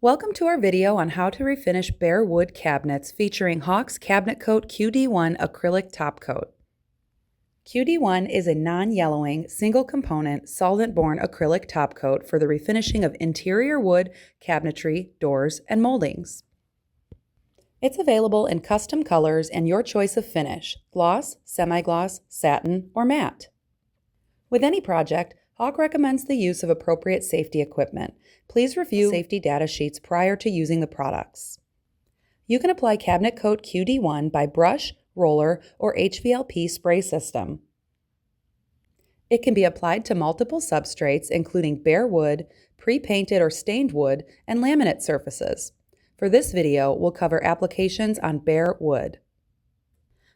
Welcome to our video on how to refinish bare wood cabinets featuring Hawk's CabinetCote QD1 acrylic top coat. QD1 is a non-yellowing, single-component, solvent-borne acrylic top coat for the refinishing of interior wood, cabinetry, doors, and moldings. It's available in custom colors and your choice of finish: gloss, semi-gloss, satin, or matte. With any project, Hawk recommends the use of appropriate safety equipment. Please review safety data sheets prior to using the products. You can apply CabinetCote QD1 by brush, roller, or HVLP spray system. It can be applied to multiple substrates including bare wood, pre-painted or stained wood, and laminate surfaces. For this video, we'll cover applications on bare wood.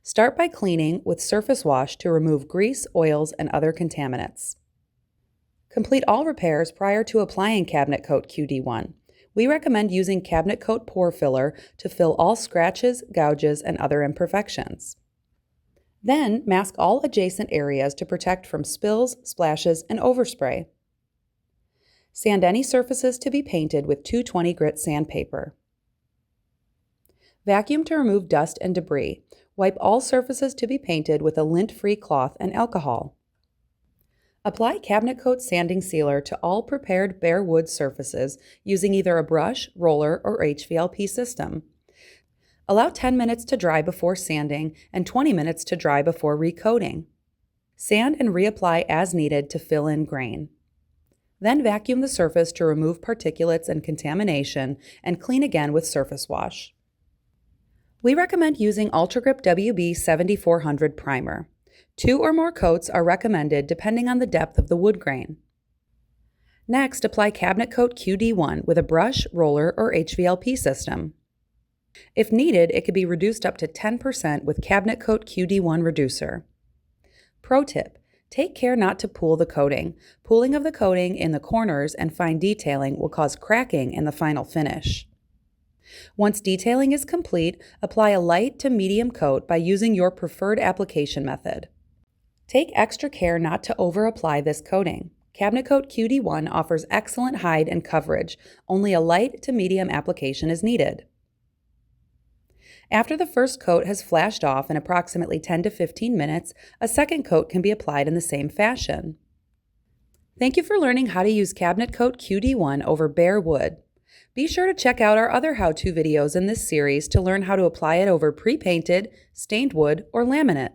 Start by cleaning with surface wash to remove grease, oils, and other contaminants. Complete all repairs prior to applying CabinetCote QD1. We recommend using CabinetCote Pore Filler to fill all scratches, gouges, and other imperfections. Then, mask all adjacent areas to protect from spills, splashes, and overspray. Sand any surfaces to be painted with 220 grit sandpaper. Vacuum to remove dust and debris. Wipe all surfaces to be painted with a lint-free cloth and alcohol. Apply CabinetCote Sanding Sealer to all prepared bare wood surfaces using either a brush, roller, or HVLP system. Allow 10 minutes to dry before sanding and 20 minutes to dry before recoating. Sand and reapply as needed to fill in grain. Then vacuum the surface to remove particulates and contamination and clean again with surface wash. We recommend using Ultra Grip WB 7400 primer. 2 or more coats are recommended depending on the depth of the wood grain. Next, apply CabinetCote QD1 with a brush, roller, or HVLP system. If needed, it could be reduced up to 10% with CabinetCote QD1 Reducer. Pro tip: take care not to pool the coating. Pooling of the coating in the corners and fine detailing will cause cracking in the final finish. Once detailing is complete, apply a light to medium coat by using your preferred application method. Take extra care not to over-apply this coating. CabinetCote QD1 offers excellent hide and coverage. Only a light to medium application is needed. After the first coat has flashed off in approximately 10 to 15 minutes, a second coat can be applied in the same fashion. Thank you for learning how to use CabinetCote QD1 over bare wood. Be sure to check out our other how-to videos in this series to learn how to apply it over pre-painted, stained wood, or laminate.